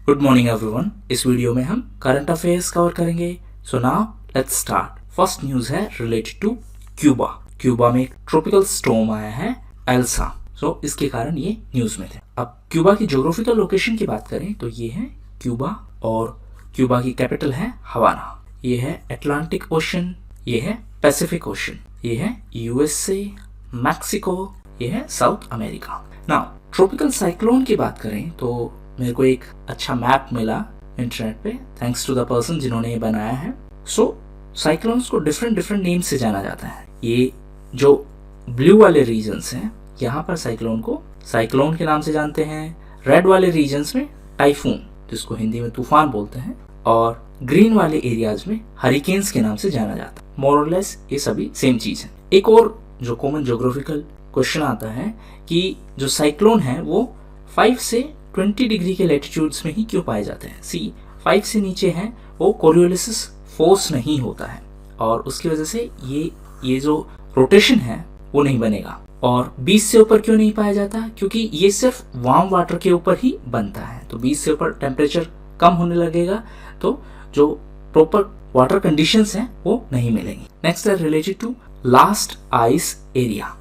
Good morning everyone. इस video में हम करंट अफेयर्स कवर करेंगे। So now let's start. First news है रिलेटेड टू क्यूबा। क्यूबा में एक ट्रॉपिकल स्टॉर्म आया है एल्सा। सो इसके कारण ये न्यूज में थे। अब क्यूबा की ज्योग्राफिकल लोकेशन की बात करें तो ये है क्यूबा और क्यूबा की कैपिटल है हवाना। ये है अटलांटिक ओशन, ये है पैसिफिक ओशन, ये है यूएसए, मैक्सिको, ये है south America. Now tropical cyclone की बात करें तो मेरे को एक अच्छा मैप मिला इंटरनेट पे, थैंक्स टू द पर्सन जिन्होंने ये बनाया है। सो साइक्लोन्स को डिफरेंट नेम से जाना जाता है। ये जो ब्लू वाले रीजन्स हैं यहाँ पर साइक्लोन को साइक्लोन के नाम से जानते हैं। रेड वाले रीजन्स में टाइफून, जिसको हिंदी में तूफान बोलते हैं, और ग्रीन वाले एरियाज में हरिकेन्स के नाम से जाना जाता है। मोर और लेस ये सभी सेम चीज है। एक और जो कॉमन ज्योग्राफिकल क्वेश्चन आता है कि जो साइक्लोन है वो 5 से 20 डिग्री के लैटिट्यूड्स में ही क्यों पाए जाते हैं। सी 5 से नीचे है वो कोरियोलिसिस फोर्स नहीं होता है और उसकी वजह से ये जो रोटेशन है वो नहीं बनेगा। और 20 से ऊपर क्यों नहीं पाया जाता, क्योंकि ये सिर्फ वार्म वाटर के ऊपर ही बनता है। तो 20 से ऊपर टेम्परेचर कम होने लगेगा तो जो प्रॉपर वाटर कंडीशंस हैं वो नहीं मिलेंगी। नेक्स्ट है related to last ice area.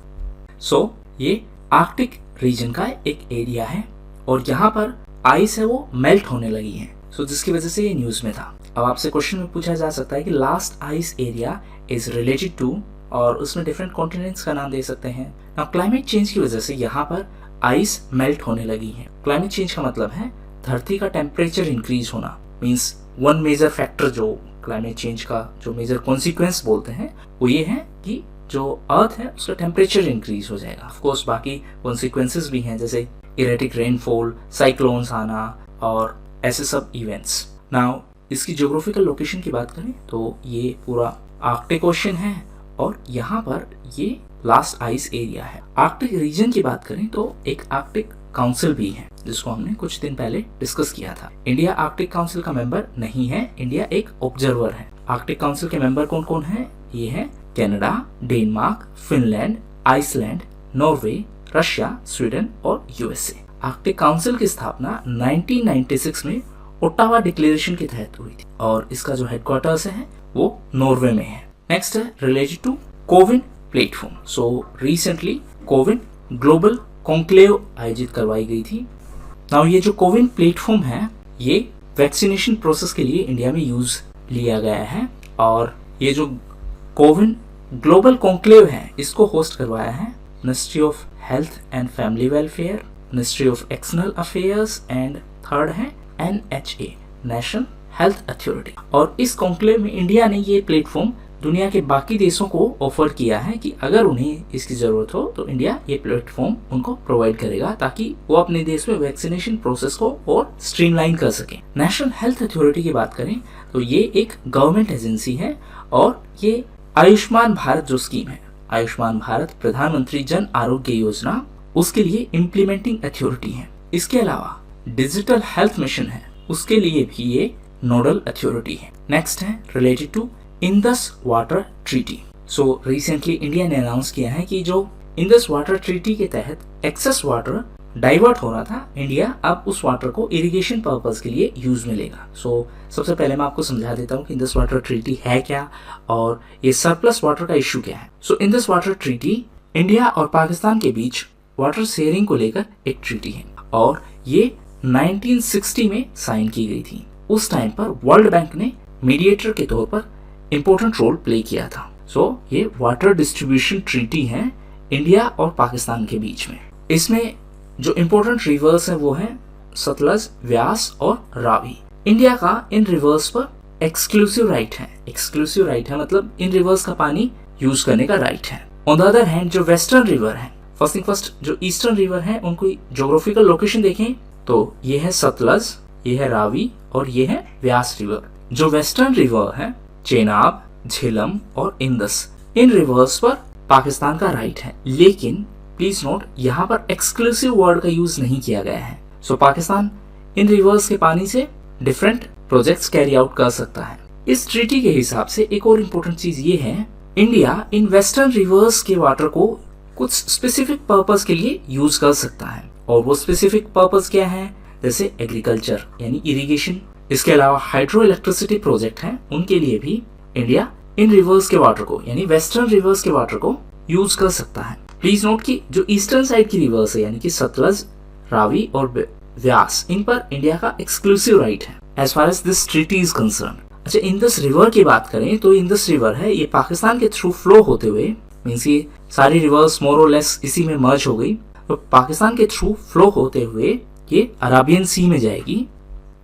So ये आर्कटिक रीजन का एक एरिया है और यहाँ पर आइस है वो मेल्ट होने लगी है। सो जिसकी वजह से ये न्यूज में था। अब आपसे क्वेश्चन में पूछा जा सकता है कि last ice area is related to, और उसमें डिफरेंट कॉन्टिनेंट्स का नाम दे सकते हैं। नाउ क्लाइमेट चेंज की वजह से यहाँ पर आइस मेल्ट होने लगी है। क्लाइमेट चेंज का मतलब है धरती का टेम्परेचर इंक्रीज होना। मीन्स वन मेजर फैक्टर जो क्लाइमेट चेंज का जो मेजर कॉन्सिक्वेंस बोलते हैं वो ये है कि जो अर्थ है उसका टेम्परेचर इंक्रीज हो जाएगा। ऑफ कोर्स बाकी कॉन्सिक्वेंसेस भी हैं, जैसे इरेटिक रेनफॉल, साइक्लोन्स आना और ऐसे सब इवेंट्स। नाउ इसकी ज्योग्राफिकल लोकेशन की बात करें तो ये पूरा आर्कटिक ओशन है और यहाँ पर ये लास्ट आइस एरिया है। आर्कटिक रीजन की बात करें तो एक आर्कटिक काउंसिल भी है जिसको हमने कुछ दिन पहले डिस्कस किया था। इंडिया आर्कटिक काउंसिल का मेंबर नहीं है, इंडिया एक ऑब्जर्वर है। आर्कटिक काउंसिल के मेंबर कौन कौन है? ये है Canada, Denmark, Finland, Iceland, Norway, Russia, Sweden और यूएसए। आर्कटिक काउंसिल की स्थापना 1996 में ओटावा डिक्लेरेशन के तहत हुई थी और इसका जो हेडक्वार्टर्स है वो नॉर्वे में है। नेक्स्ट है related to CoWIN platform. So recently CoWIN global conclave आयोजित करवाई गई थी। नाउ ये जो कोविन प्लेटफॉर्म है ये वैक्सीनेशन प्रोसेस के लिए इंडिया में यूज लिया गया है और ये जो कोविन ग्लोबल कॉन्क्लेव है इसको होस्ट करवाया है ministry of health and family welfare, ministry of external affairs and third है NHA, नेशनल हेल्थ अथॉरिटी। और इस कॉन्क्लेव में इंडिया ने ये प्लेटफॉर्म दुनिया के बाकी देशों को ऑफर किया है कि अगर उन्हें इसकी जरूरत हो तो इंडिया ये प्लेटफॉर्म उनको प्रोवाइड करेगा ताकि वो अपने देश में वैक्सीनेशन प्रोसेस को और स्ट्रीमलाइन कर सके। नेशनल हेल्थ अथॉरिटी की बात करें तो ये एक गवर्नमेंट एजेंसी है और ये आयुष्मान भारत जो स्कीम है, आयुष्मान भारत प्रधानमंत्री जन आरोग्य योजना, उसके लिए इम्प्लीमेंटिंग अथॉरिटी है। इसके अलावा डिजिटल हेल्थ मिशन है, उसके लिए भी ये नोडल अथॉरिटी है। नेक्स्ट है related to Indus water treaty. So recently India ने अनाउंस किया है कि जो इंडस वाटर ट्रीटी के तहत एक्सेस वाटर डाइवर्ट हो रहा था, इंडिया अब उस वाटर को इरिगेशन पर्पस के लिए यूज में लेगा। सो सबसे पहले मैं आपको समझा देता हूँ कि इंडस वाटर ट्रीटी है क्या और ये सरप्लस वाटर का इश्यू क्या है। So Indus water treaty India और पाकिस्तान के बीच वाटर शेयरिंग को लेकर एक ट्रीटी है और ये 1960 में साइन की गई थी। उस टाइम पर वर्ल्ड बैंक ने मीडिएटर के तौर पर इंपॉर्टेंट रोल प्ले किया था। सो ये वाटर डिस्ट्रीब्यूशन ट्रीटी है इंडिया और पाकिस्तान के बीच में। इसमें जो इंपॉर्टेंट रिवर्स है वो है सतलज, व्यास और रावी। इंडिया का इन रिवर्स पर एक्सक्लूसिव राइट है। एक्सक्लूसिव राइट है मतलब इन रिवर्स का पानी यूज करने का राइट है। ऑन द अदर हैंड जो वेस्टर्न रिवर है, फर्स्ट जो ईस्टर्न रिवर है उनको ज्योग्राफिकल लोकेशन देखें तो ये है सतलज, ये है रावी और ये है व्यास रिवर। जो वेस्टर्न रिवर है चेनाब, झेलम और इंदस, इन रिवर्स पर पाकिस्तान का राइट है। लेकिन प्लीज नोट यहाँ पर एक्सक्लूसिव वर्ड का यूज नहीं किया गया है। सो पाकिस्तान इन रिवर्स के पानी से डिफरेंट प्रोजेक्ट्स कैरी आउट कर सकता है। इस ट्रीटी के हिसाब से एक और इम्पोर्टेंट चीज ये है, इंडिया इन वेस्टर्न रिवर्स के वाटर को कुछ स्पेसिफिक पर्पस के लिए यूज कर सकता है और वो स्पेसिफिक पर्पस क्या है, जैसे एग्रीकल्चर यानी इरिगेशन। इसके अलावा हाइड्रो इलेक्ट्रिसिटी प्रोजेक्ट हैं, उनके लिए भी इंडिया इन रिवर्स के वाटर को यानी वेस्टर्न रिवर्स के वाटर को यूज कर सकता है। प्लीज नोट कि जो ईस्टर्न साइड की रिवर्स है यानी कि सतलज, रावी और व्यास, इन पर इंडिया का एक्सक्लूसिव राइट है as far as this treaty is concern. अच्छा, इंडस रिवर की बात करें तो इंडस रिवर है, ये पाकिस्तान के थ्रू फ्लो होते हुए, मीन्स ये सारी रिवर्स मोर और लेस इसी में मर्ज हो गई, तो पाकिस्तान के थ्रू फ्लो होते हुए ये अराबियन सी में जाएगी।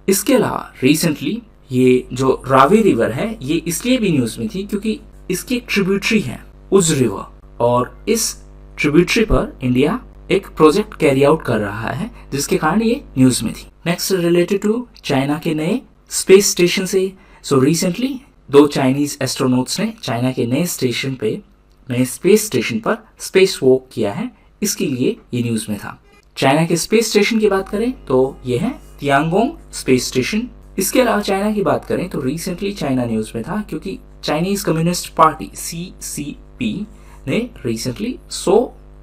इसके अलावा रिसेंटली ये जो रावी रिवर है ये इसलिए भी न्यूज में थी क्योंकि इसकी ट्रिब्यूटरी है उज रिवर, और इस ट्रिब्यूटरी पर इंडिया एक प्रोजेक्ट कैरी आउट कर रहा है जिसके कारण ये न्यूज में थी। नेक्स्ट रिलेटेड टू चाइना के नए स्पेस स्टेशन से। सो रिसेंटली 2 चाइनीज एस्ट्रोनॉट्स ने चाइना के नए स्पेस स्टेशन पर स्पेस वॉक किया है, इसके लिए ये न्यूज में था। चाइना के स्पेस स्टेशन की बात करें तो ये है तियांगोंग स्पेस स्टेशन। इसके अलावा चाइना की बात करें तो रिसेंटली चाइना न्यूज में था क्योंकि चाइनीज कम्युनिस्ट पार्टी CCP ने रिसेंटली 100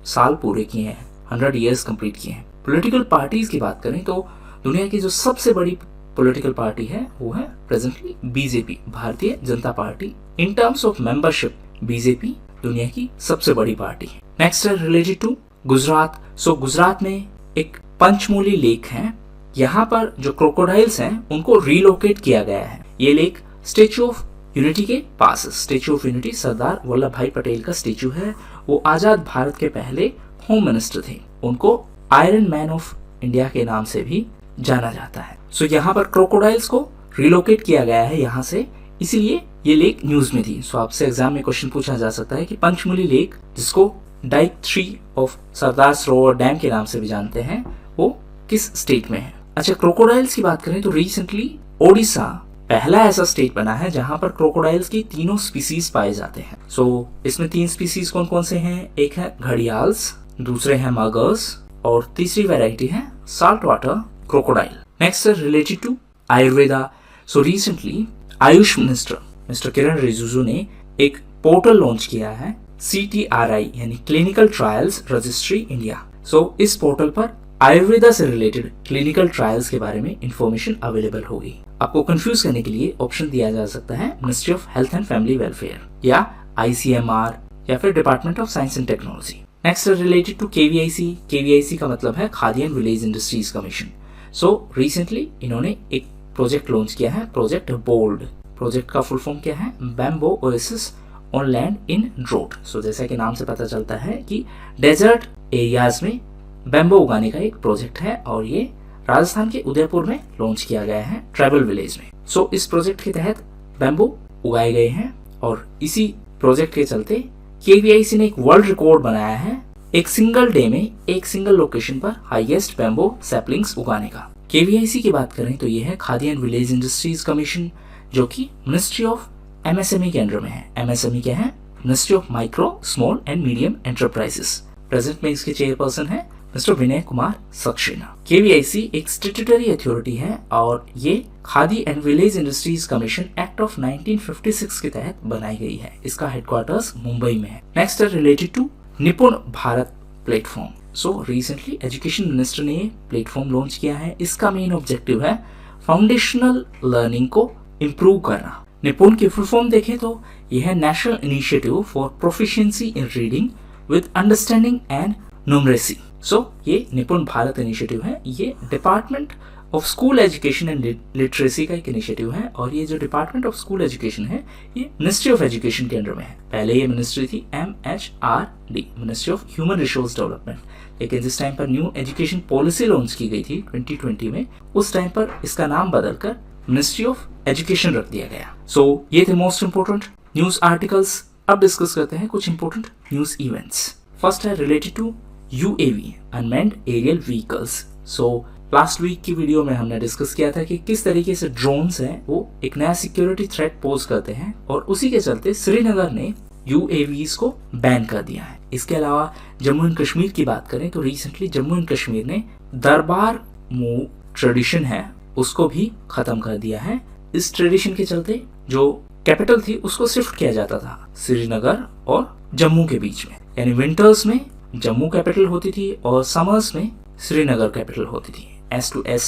साल पूरे किए हैं, 100 ईयर्स कंप्लीट किए हैं। पॉलिटिकल पार्टीज की बात करें तो दुनिया की जो सबसे बड़ी पॉलिटिकल पार्टी है वो है presently BJP, Bharatiya Janata party. In terms of membership BJP दुनिया की सबसे बड़ी पार्टी है। नेक्स्ट है रिलेटेड टू गुजरात। सो गुजरात में एक पंचमोली लेक है, यहाँ पर जो क्रोकोडाइल्स हैं उनको रिलोकेट किया गया है। ये लेक स्टेच्यू ऑफ यूनिटी के पास, statue of unity Sardar Vallabh भाई पटेल का स्टेच्यू है। वो आजाद भारत के पहले होम मिनिस्टर थे, उनको आयरन मैन ऑफ इंडिया के नाम से भी जाना जाता है। सो यहाँ पर क्रोकोडाइल्स को रिलोकेट किया गया है यहाँ से, इसीलिए ये लेक न्यूज में थी। सो आपसे एग्जाम में क्वेश्चन पूछा जा सकता है कि पंचमोली लेक, जिसको Dyke 3 of Sardar Sarovar dam के नाम से भी जानते हैं, वो किस स्टेट में है। अच्छा, क्रोकोडाइल्स की बात करें तो रिसेंटली ओडिशा पहला ऐसा स्टेट बना है जहां पर क्रोकोडाइल्स की 3 स्पीसीज पाए जाते हैं। सो इसमें 3 स्पीसीज कौन कौन से हैं? एक है घड़ियाल्स, दूसरे हैं मगर्स और तीसरी वैरायटी है साल्ट वाटर क्रोकोडाइल। नेक्स्ट है related to Ayurveda. So recently AYUSH minister mister Kiren Rijiju ने एक पोर्टल लॉन्च किया है, CTRI यानी clinical trials registry India. So इस पोर्टल पर आयुर्वेदा से रिलेटेड क्लिनिकल ट्रायल्स के बारे में इंफॉर्मेशन अवेलेबल होगी। आपको कंफ्यूज करने के लिए ऑप्शन दिया जा सकता है ministry of health and family welfare या ICMR या फिर department of science and technology. Next related to KVIC। KVIC का मतलब है Khadi and village industries commission. So recently इन्होंने एक प्रोजेक्ट लॉन्च किया है, प्रोजेक्ट बोल्ड। प्रोजेक्ट का फुल फॉर्म क्या है? Bamboo oasis on land in drought. So जैसा कि नाम से पता चलता है कि डेजर्ट एरियाज में बैम्बो उगाने का एक प्रोजेक्ट है और ये राजस्थान के उदयपुर में लॉन्च किया गया है ट्राइबल विलेज में। सो इस प्रोजेक्ट के तहत बैम्बो उगाए गए हैं और इसी प्रोजेक्ट के चलते KVIC ने एक वर्ल्ड रिकॉर्ड बनाया है एक सिंगल डे में एक सिंगल लोकेशन पर हाईएस्ट बैम्बो सैपलिंग्स उगाने का। KVIC की बात करें तो ये है Khadi and village industries commission, जो कि मिनिस्ट्री ऑफ MSME के अंडर में है। MSME क्या है? Ministry of micro small and medium enterprises. Present में इसके चेयरपर्सन है मिस्टर विनय कुमार सक्सेना। KVIC एक स्टैट्यूटरी अथॉरिटी है और ये khadi and village industries commission act of 1956 के तहत बनाई गई है। इसका हेडक्वार्टर्स मुंबई में है। नेक्स्ट है related to Nipun Bharat platform. So recently education minister ने प्लेटफॉर्म लॉन्च किया है। इसका मेन ऑब्जेक्टिव है फाउंडेशनल लर्निंग को इम्प्रूव करना। निपुण की फुल फॉर्म देखें तो यह है national initiative for proficiency in reading with understanding and numeracy. So ये निपुण भारत इनिशिएटिव है, ये department of school education and literacy का एक इनिशिएटिव है और ये जो डिपार्टमेंट ऑफ स्कूल एजुकेशन है ये मिनिस्ट्री ऑफ एजुकेशन के अंडर में है। पहले ये मिनिस्ट्री थी MHRD, ministry of human resource development, लेकिन जिस टाइम पर न्यू एजुकेशन पॉलिसी लॉन्च की गई थी 2020 में, उस टाइम पर इसका नाम बदलकर मिनिस्ट्री ऑफ एजुकेशन रख दिया गया। सो ये थे मोस्ट इंपोर्टेंट न्यूज आर्टिकल्स। अब डिस्कस करते हैं कुछ इंपोर्टेंट न्यूज इवेंट्स। फर्स्ट है related to UAV, unmanned aerial vehicles. So last week की वीडियो में हमने डिस्कस किया था कि किस तरीके से ड्रोन्स हैं वो एक नया सिक्योरिटी थ्रेट पोज करते हैं और उसी के चलते श्रीनगर ने UAVs को बैन कर दिया है। इसके अलावा जम्मू एंड कश्मीर की बात करें तो रिसेंटली जम्मू एंड कश्मीर ने दरबार मूव ट्रेडिशन है उसको भी खत्म कर दिया है। इस ट्रेडिशन के चलते जो कैपिटल थी उसको शिफ्ट किया जाता था श्रीनगर और जम्मू के बीच में, यानी विंटर्स में जम्मू कैपिटल होती थी और समर्स में श्रीनगर कैपिटल होती थी। S to S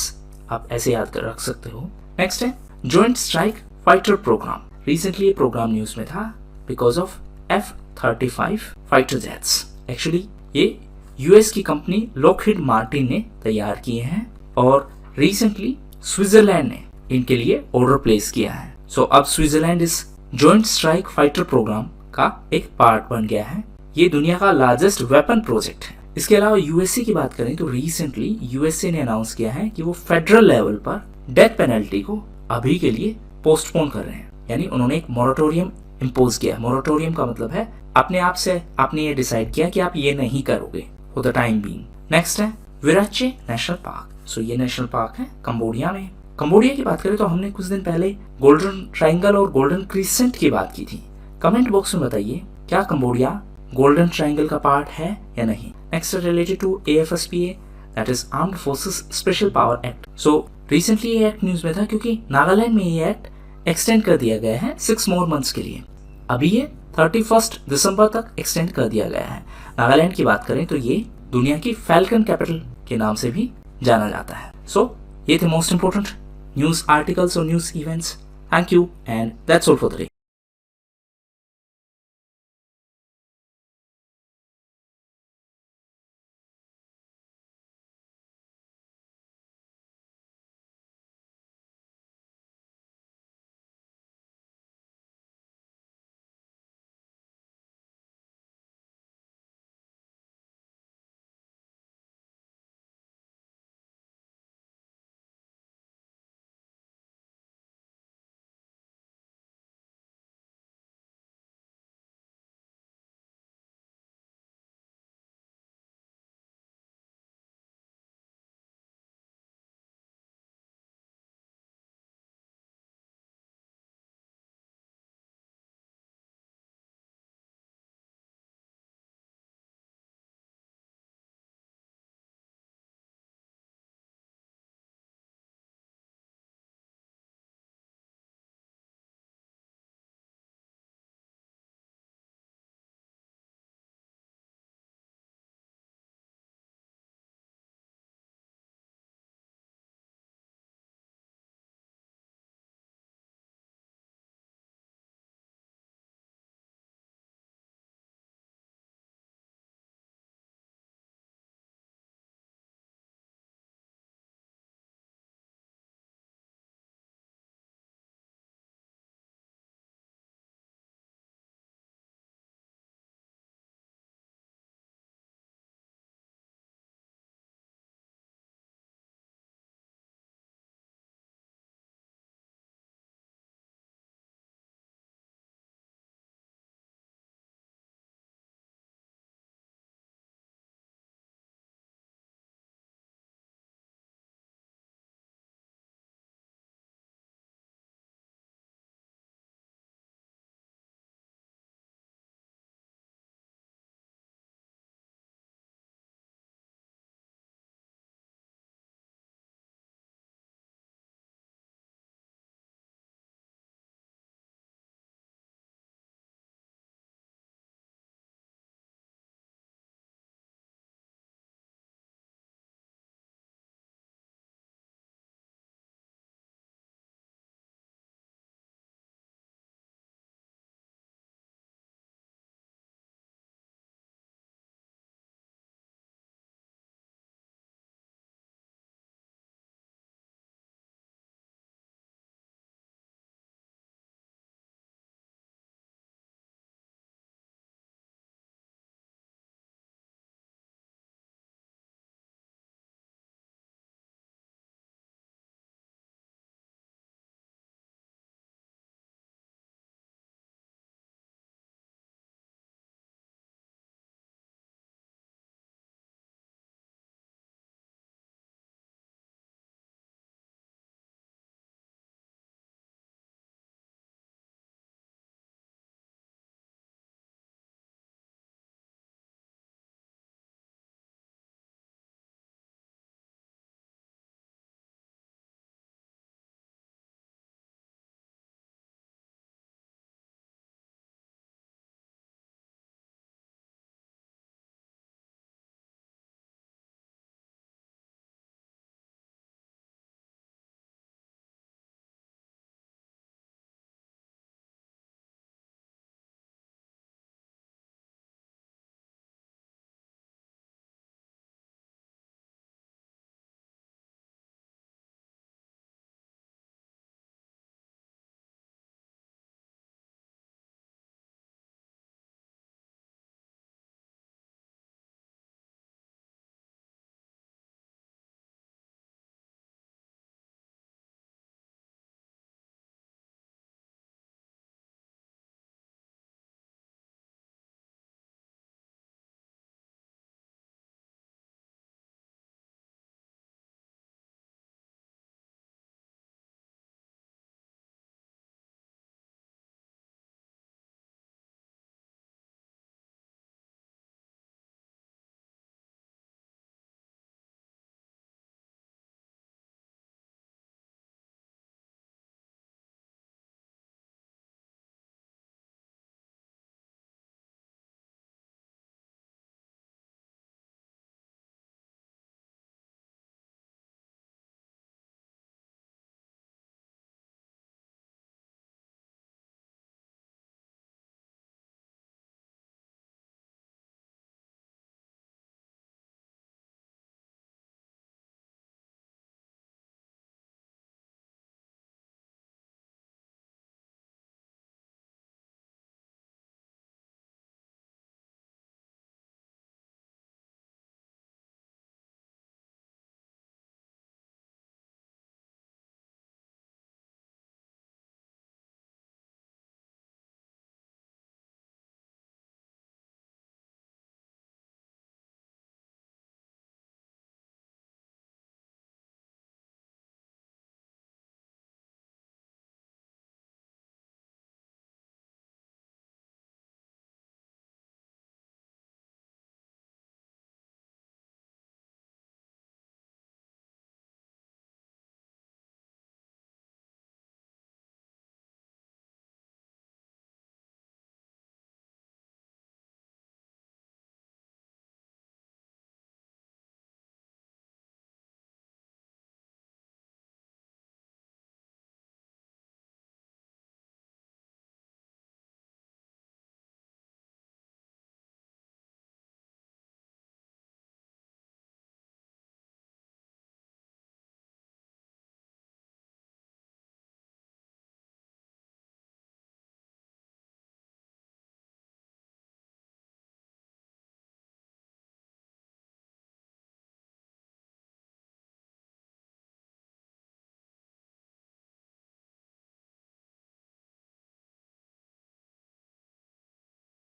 आप ऐसे याद कर रख सकते हो। नेक्स्ट है joint strike fighter program. Recently ये प्रोग्राम न्यूज में था because of F-35 fighter jets. Actually ये यूएस की कंपनी लॉकहीड मार्टिन ने तैयार किए हैं और रिसेंटली स्विट्जरलैंड ने इनके लिए ऑर्डर प्लेस किया है। सो अब स्विट्जरलैंड इस जॉइंट स्ट्राइक फाइटर प्रोग्राम का एक पार्ट बन गया है। ये दुनिया का लार्जेस्ट वेपन प्रोजेक्ट है। इसके अलावा यूएसए की बात करें तो रिसेंटली यूएसए ने अनाउंस किया है कि वो फेडरल लेवल पर डेथ पेनल्टी को अभी के लिए पोस्टपोन कर रहे हैं, यानी उन्होंने एक मोरेटोरियम इम्पोज किया। मोरेटोरियम का मतलब है अपने आप से आपने ये डिसाइड किया कि आप ये नहीं करोगे for the time being. Next है विराचे नेशनल पार्क। सो ये नेशनल पार्क है कंबोडिया में। कंबोडिया की बात करें तो हमने कुछ दिन पहले गोल्डन ट्रायंगल और गोल्डन क्रिसेंट की बात की थी। कमेंट बॉक्स में बताइए क्या कंबोडिया गोल्डन ट्रायंगल का पार्ट है या नहीं। Next related to AFSPA, that is armed forces special power act. So recently ये एक्ट न्यूज में था क्योंकि नागालैंड में ये एक्ट एक्सटेंड कर दिया गया है 6 मोर मंथ्स के लिए। अभी ये 31 दिसंबर तक एक्सटेंड कर दिया गया है। नागालैंड की बात करें तो ये दुनिया की फैल्कन कैपिटल के नाम से भी जाना जाता है। सो ये थे मोस्ट इंपोर्टेंट न्यूज आर्टिकल्स और news events. Thank you and that's all for today.